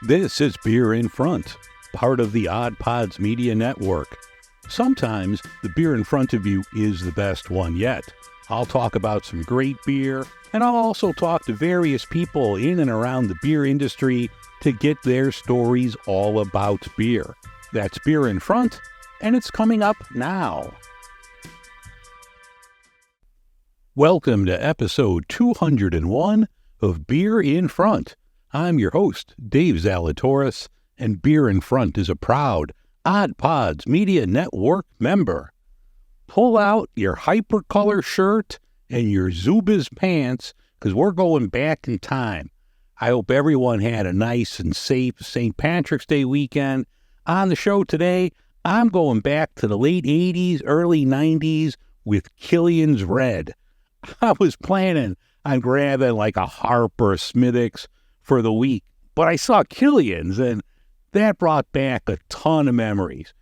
This is Beer in Front, part of the Odd Pods Media Network. Sometimes the beer in front of you is the best one yet. I'll talk about some great beer, and I'll also talk to various people in and around the beer industry to get their stories all about beer. That's Beer in Front, and it's coming up now. Welcome to episode 201 of Beer in Front. I'm your host, Dave Zalatoris, and Beer in Front is a proud Odd Pods Media Network member. Pull out your HyperColor shirt and your Zubaz pants, because we're going back in time. I hope everyone had a nice and safe St. Patrick's Day weekend. On the show today, I'm going back to the late 80s, early 90s with Killian's Red. I was planning on grabbing like a Harp or a Smithwick's for the week, but I saw Killian's, and that brought back a ton of memories.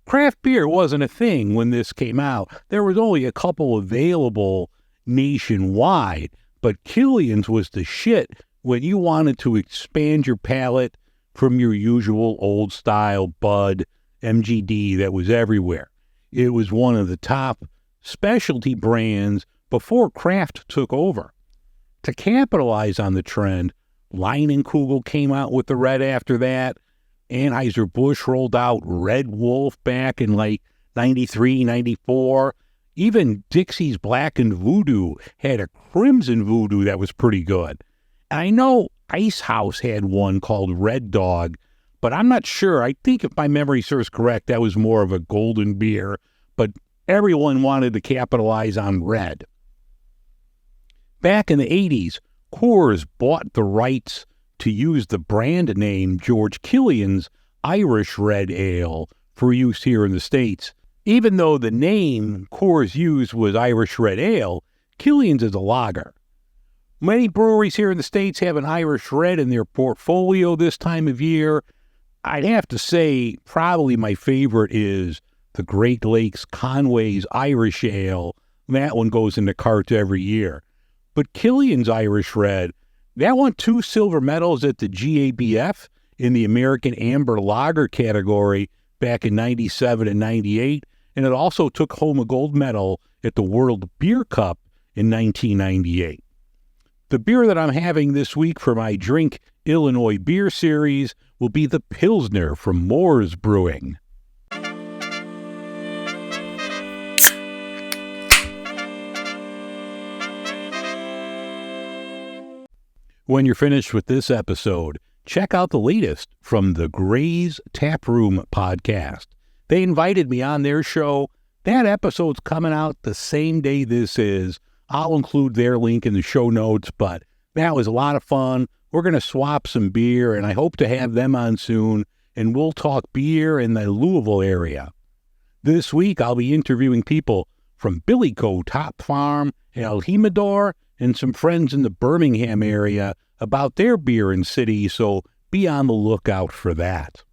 Craft beer wasn't a thing when this came out. There was only a couple available nationwide, but Killian's was the shit when you wanted to expand your palate from your usual old-style Bud, MGD that was everywhere. It was one of the top specialty brands before craft took over. To capitalize on the trend, Leinenkugel came out with the red after that. Anheuser-Busch rolled out Red Wolf back in like 93, 94. Even Dixie's Black and Voodoo had a Crimson Voodoo that was pretty good. And I know Ice House had one called Red Dog, but I'm not sure. I think if my memory serves correct, that was more of a golden beer, but everyone wanted to capitalize on red. Back in the 80s, Coors bought the rights to use the brand name George Killian's Irish Red Ale for use here in the States. Even though the name Coors used was Irish Red Ale, Killian's is a lager. Many breweries here in the States have an Irish Red in their portfolio this time of year. I'd have to say probably my favorite is the Great Lakes Conway's Irish Ale. That one goes into carts every year. But Killian's Irish Red, that won 2 silver medals at the GABF in the American Amber Lager category back in 97 and 98, and it also took home a gold medal at the World Beer Cup in 1998. The beer that I'm having this week for my Drink Illinois Beer series will be the Pilsner from Moore's Brewing. When you're finished with this episode, check out the latest from the Gray's Taproom podcast. They invited me on their show. That episode's coming out the same day this is. I'll include their link in the show notes, but that was a lot of fun. We're going to swap some beer, and I hope to have them on soon, and we'll talk beer in the Louisville area. This week, I'll be interviewing people from Billyco Top Farm, El Jimador, and some friends in the Birmingham area about their beer and city, so be on the lookout for that.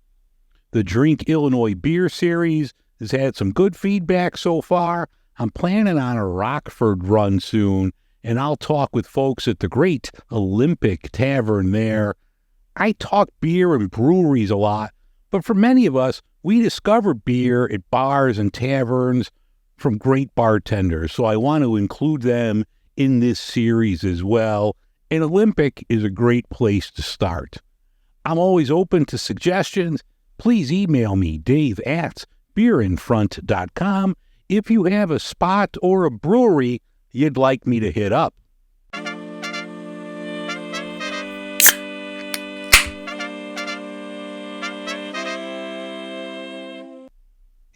The Drink Illinois Beer series has had some good feedback so far. I'm planning on a Rockford run soon, and I'll talk with folks at the great Olympic Tavern there. I talk beer and breweries a lot, but for many of us, we discover beer at bars and taverns from great bartenders, so I want to include them in this series as well, and Olympic is a great place to start. I'm always open to suggestions. Please email me, dave@beerinfront.com, if you have a spot or a brewery you'd like me to hit up.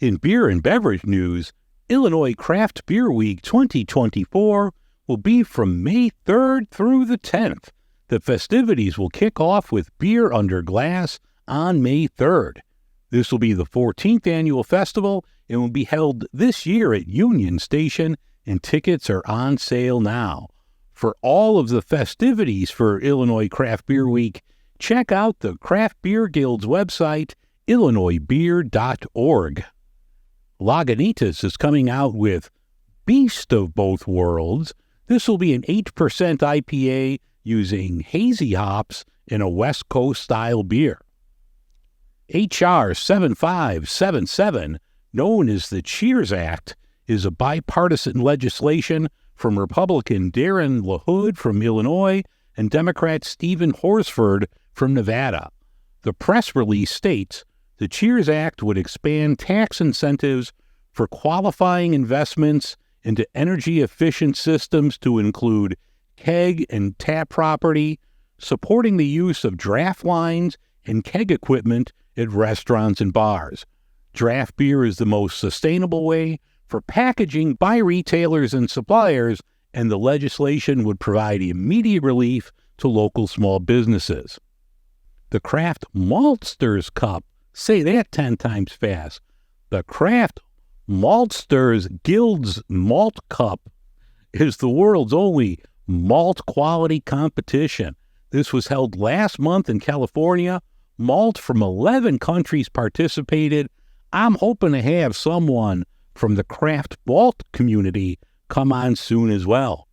In beer and beverage news, Illinois Craft Beer Week 2024 will be from May 3rd through the 10th. The festivities will kick off with Beer Under Glass on May 3rd. This will be the 14th annual festival and will be held this year at Union Station, and tickets are on sale now. For all of the festivities for Illinois Craft Beer Week, check out the Craft Beer Guild's website, illinoisbeer.org. Lagunitas is coming out with Beast of Both Worlds. This will be an 8% IPA using hazy hops in a West Coast style beer. H.R. 7577, known as the Cheers Act, is a bipartisan legislation from Republican Darren LaHood from Illinois and Democrat Stephen Horsford from Nevada. The press release states the Cheers Act would expand tax incentives for qualifying investments into energy-efficient systems to include keg and tap property, supporting the use of draft lines and keg equipment at restaurants and bars. Draft beer is the most sustainable way for packaging by retailers and suppliers, and the legislation would provide immediate relief to local small businesses. The Kraft Maltsters Cup, say that 10 times fast. The Kraft Maltsters Guild's Malt Cup is the world's only malt quality competition. This was held last month in California. Malt from 11 countries participated. I'm hoping to have someone from the craft malt community come on soon as well.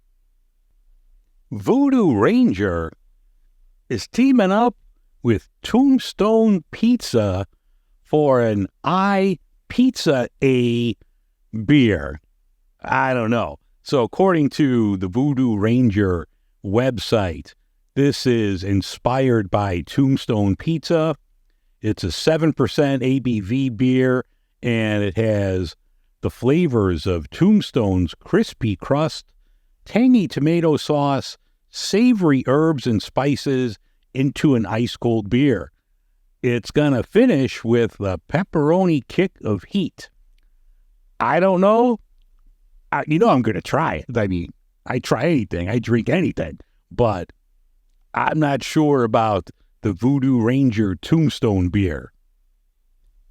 Voodoo Ranger is teaming up with Tombstone Pizza for an Pizza A beer. I don't know. So according to the Voodoo Ranger website, this is inspired by Tombstone Pizza. It's a 7% ABV beer, and it has the flavors of Tombstone's crispy crust, tangy tomato sauce, savory herbs and spices into an ice-cold beer. It's going to finish with a pepperoni kick of heat. I don't know. I'm going to try it. I mean, I try anything. I drink anything. But I'm not sure about the Voodoo Ranger Tombstone beer.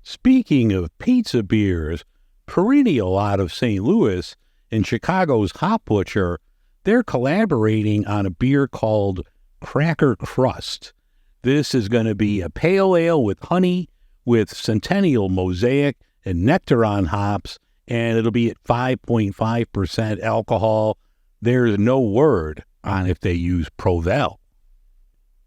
Speaking of pizza beers, Perennial out of St. Louis and Chicago's Hop Butcher, they're collaborating on a beer called Cracker Crust. This is going to be a pale ale with honey, with Centennial Mosaic and Nectaron hops, and it'll be at 5.5% alcohol. There's no word on if they use Provel.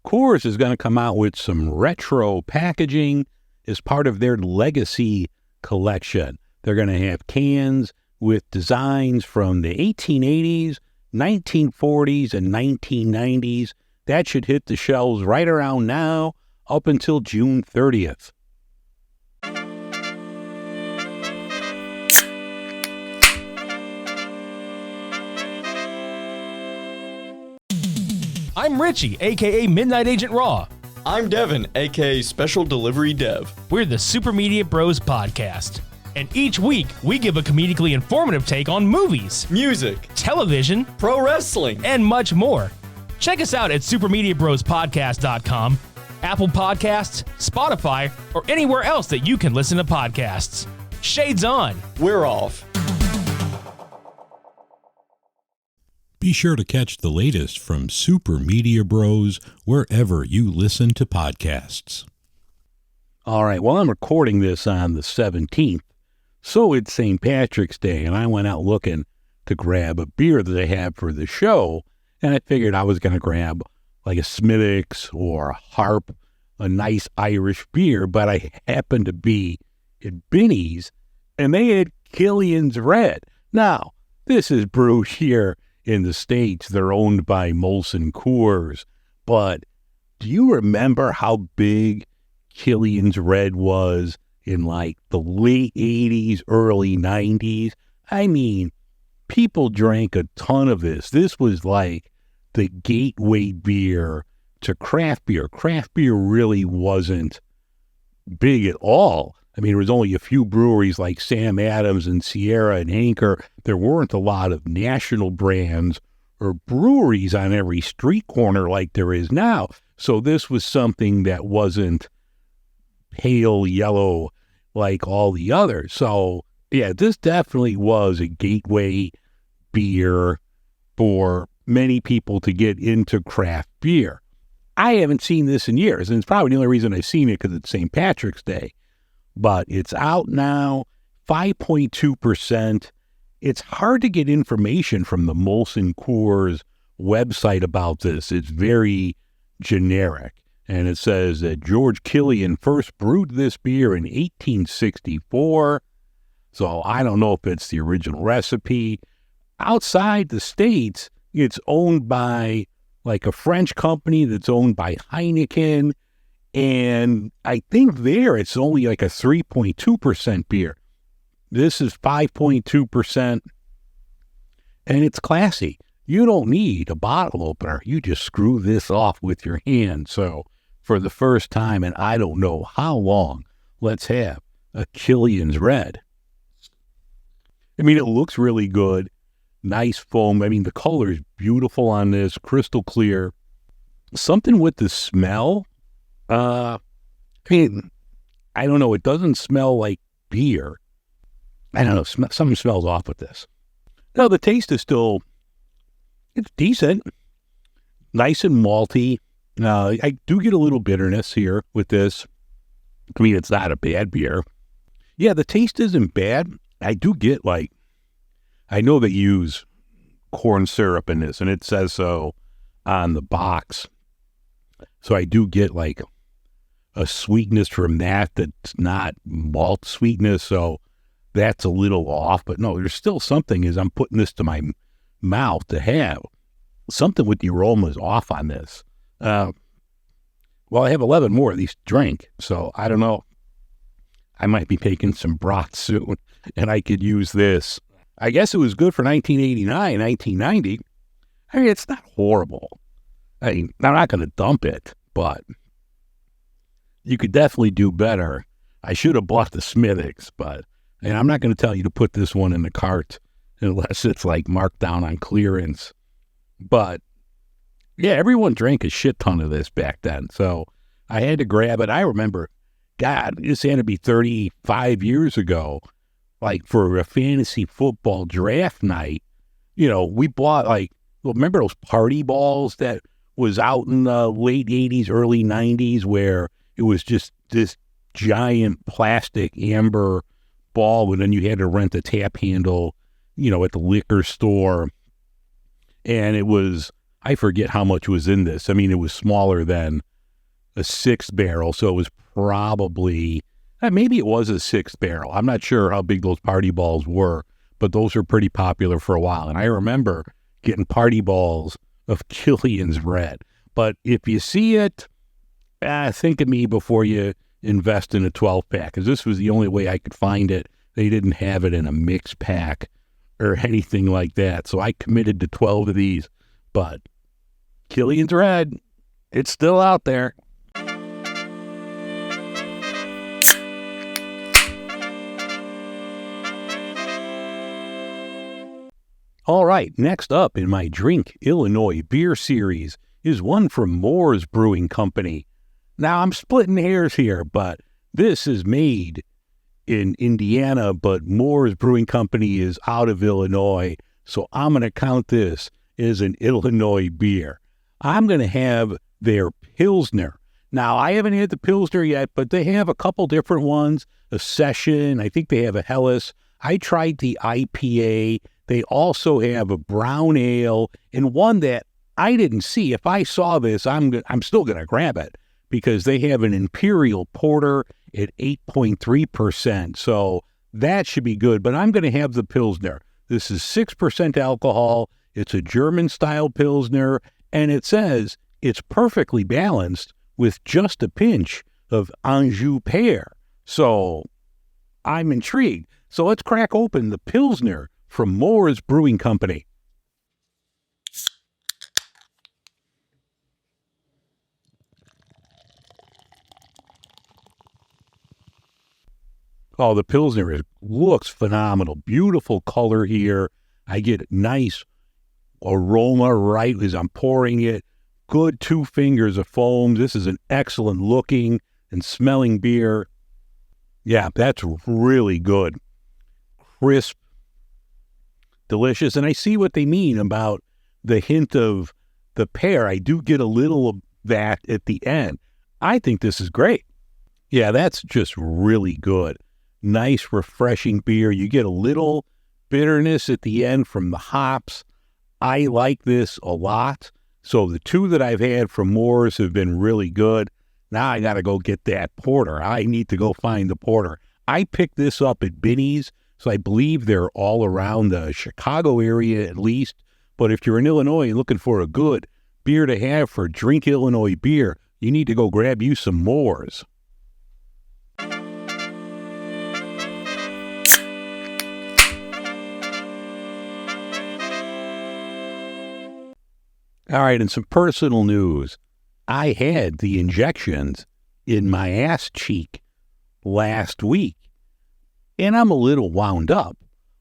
Coors is going to come out with some retro packaging as part of their Legacy collection. They're going to have cans with designs from the 1880s, 1940s, and 1990s. That should hit the shelves right around now, up until June 30th. I'm Richie, aka Midnight Agent Raw. I'm Devin, aka Special Delivery Dev. We're the Super Media Bros podcast. And each week, we give a comedically informative take on movies, Music, television, pro wrestling, and much more. Check us out at supermediabrospodcast.com, Apple Podcasts, Spotify, or anywhere else that you can listen to podcasts. Shades on. We're off. Be sure to catch the latest from Super Media Bros wherever you listen to podcasts. All right, well, I'm recording this on the 17th, so it's St. Patrick's Day, and I went out looking to grab a beer that I have for the show, and I figured I was going to grab like a Smithwick's or a Harp, a nice Irish beer, but I happened to be at Binny's, and they had Killian's Red. Now, this is brewed here in the States. They're owned by Molson Coors, but do you remember how big Killian's Red was in like the late 80s, early 90s? I mean, people drank a ton of this. This was like the gateway beer to craft beer. Craft beer really wasn't big at all. I mean, there was only a few breweries like Sam Adams and Sierra and Anchor. There weren't a lot of national brands or breweries on every street corner like there is now. So this was something that wasn't pale yellow like all the others. So, yeah, this definitely was a gateway beer for many people to get into craft beer. I haven't seen this in years, and it's probably the only reason I've seen it because it's St. Patrick's Day. But it's out now, 5.2%. It's hard to get information from the Molson Coors website about this. It's very generic. And it says that George Killian first brewed this beer in 1864. So I don't know if it's the original recipe. Outside the States, it's owned by like a French company that's owned by Heineken. And I think there it's only like a 3.2% beer. This is 5.2%. And it's classy. You don't need a bottle opener. You just screw this off with your hand. So for the first time, and I don't know how long, let's have a Killian's Red. I mean, it looks really good. Nice foam. I mean, the color is beautiful on this, crystal clear. Something with the smell. I mean, I don't know. It doesn't smell like beer. I don't know. Something smells off with this. No, the taste is still, it's decent. Nice and malty. I do get a little bitterness here with this. I mean, it's not a bad beer. Yeah, the taste isn't bad. I do get like, I know they use corn syrup in this, and it says so on the box. So I do get like a sweetness from that that's not malt sweetness. So that's a little off. But no, there's still something as I'm putting this to my mouth to have. Something with the aroma is off on this. Well, I have 11 more of these to drink, so I don't know. I might be making some broth soon, and I could use this. I guess it was good for 1989, 1990. I mean, it's not horrible. I mean, I'm not going to dump it, but you could definitely do better. I should have bought the Smithwick's, and I'm not going to tell you to put this one in the cart unless it's like marked down on clearance. But yeah, everyone drank a shit ton of this back then, so I had to grab it. I remember, God, this had to be 35 years ago. Like for a fantasy football draft night, you know, we bought remember those party balls that was out in the late 80s, early 90s, where it was just this giant plastic amber ball, and then you had to rent a tap handle, you know, at the liquor store. And it was, I forget how much was in this. I mean, it was smaller than a 6 barrel, so it was probably, maybe it was a 6 barrel. I'm not sure how big those party balls were, but those were pretty popular for a while. And I remember getting party balls of Killian's Red. But if you see it, think of me before you invest in a 12-pack, because this was the only way I could find it. They didn't have it in a mix pack or anything like that. So I committed to 12 of these. But Killian's Red, it's still out there. All right, next up in my Drink Illinois beer series is one from Moore's Brewing Company. Now, I'm splitting hairs here, but this is made in Indiana, but Moore's Brewing Company is out of Illinois, so I'm going to count this as an Illinois beer. I'm going to have their Pilsner. Now, I haven't had the Pilsner yet, but they have a couple different ones, a Session, I think they have a Helles. I tried the IPA. They also have a brown ale and one that I didn't see. If I saw this, I'm still going to grab it because they have an Imperial Porter at 8.3%. So that should be good, but I'm going to have the Pilsner. This is 6% alcohol. It's a German-style Pilsner, and it says it's perfectly balanced with just a pinch of Anjou pear. So I'm intrigued. So let's crack open the Pilsner from Moore's Brewing Company. Oh, the Pilsner looks phenomenal. Beautiful color here. I get nice aroma right as I'm pouring it. Good 2 fingers of foam. This is an excellent looking and smelling beer. Yeah, that's really good. Crisp. Delicious. And I see what they mean about the hint of the pear. I do get a little of that at the end. I think this is great. Yeah, that's just really good. Nice, refreshing beer. You get a little bitterness at the end from the hops. I like this a lot. So the 2 that I've had from Moore's have been really good. Now I got to go get that porter. I need to go find the porter. I picked this up at Binny's, so I believe they're all around the Chicago area at least. But if you're in Illinois looking for a good beer to have for Drink Illinois Beer, you need to go grab you some Moors. All right, and some personal news. I had the injections in my ass cheek last week, and I'm a little wound up.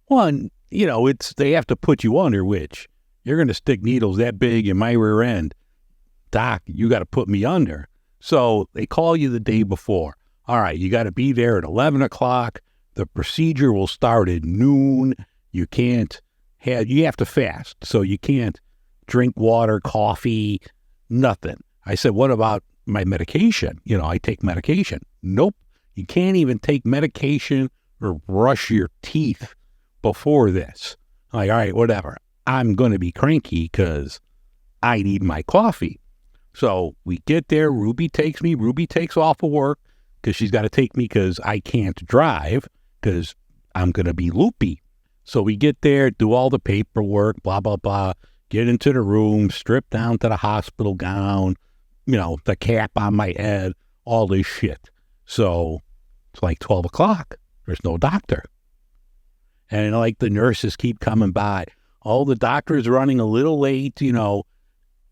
One, they have to put you under, which you're going to stick needles that big in my rear end. Doc, you got to put me under. So they call you the day before. All right, you got to be there at 11 o'clock. The procedure will start at noon. You have to fast, so you can't drink water, coffee, nothing. I said, what about my medication? I take medication. Nope. You can't even take medication or brush your teeth before this. I'm like, all right, whatever. I'm going to be cranky because I need my coffee. So we get there. Ruby takes me. Ruby takes off of work because she's got to take me because I can't drive because I'm going to be loopy. So we get there, do all the paperwork, blah, blah, blah. Get into the room, strip down to the hospital gown, the cap on my head, all this shit. So it's like 12 o'clock. There's no doctor. And the nurses keep coming by. Oh, the doctor's running a little late, and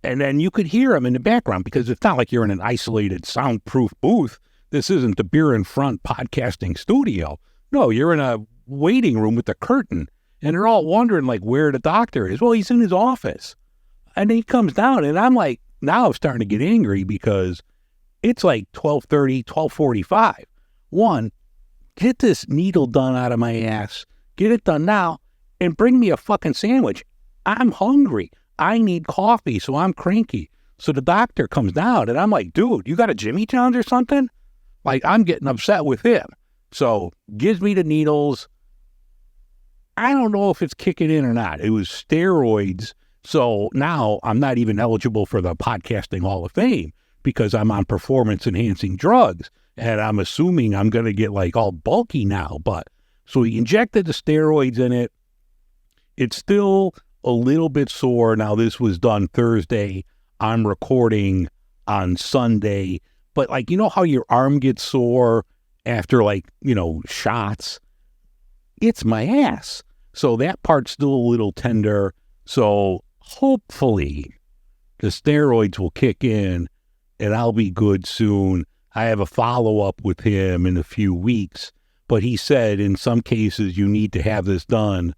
then you could hear them in the background because it's not like you're in an isolated soundproof booth. This isn't the Beer in Front podcasting studio. No, you're in a waiting room with a curtain. And they're all wondering, where the doctor is. Well, he's in his office. And he comes down, and I'm now I'm starting to get angry because it's 12:30, 12:45. One, get this needle done out of my ass. Get it done now, and bring me a fucking sandwich. I'm hungry. I need coffee, so I'm cranky. So the doctor comes down, and I'm like, dude, you got a Jimmy John's or something? I'm getting upset with him. So gives me the needles. I don't know if it's kicking in or not. It was steroids. So now I'm not even eligible for the Podcasting Hall of Fame because I'm on performance-enhancing drugs. And I'm assuming I'm going to get all bulky now. But so he injected the steroids in it. It's still a little bit sore. Now, this was done Thursday. I'm recording on Sunday. But how your arm gets sore after shots? It's my ass. So that part's still a little tender. So hopefully the steroids will kick in and I'll be good soon. I have a follow-up with him in a few weeks. But he said in some cases you need to have this done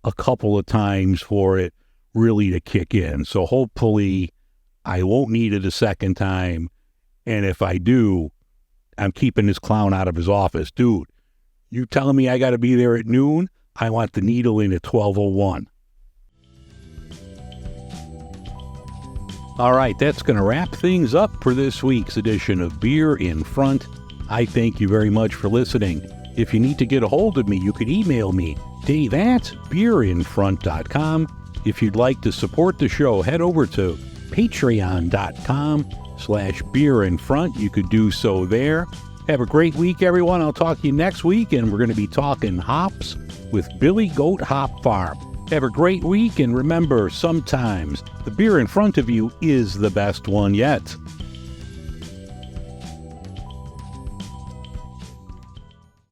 a couple of times for it really to kick in. So hopefully I won't need it a second time. And if I do, I'm keeping this clown out of his office. Dude, you telling me I got to be there at noon? I want the needle in at 12:01. All right, that's going to wrap things up for this week's edition of Beer in Front. I thank you very much for listening. If you need to get a hold of me, you can email me, dave@beerinfront.com. If you'd like to support the show, head over to patreon.com/beerinfront. You could do so there. Have a great week, everyone. I'll talk to you next week, and we're going to be talking hops with Billy Goat Hop Farm. Have a great week, and remember, sometimes the beer in front of you is the best one yet.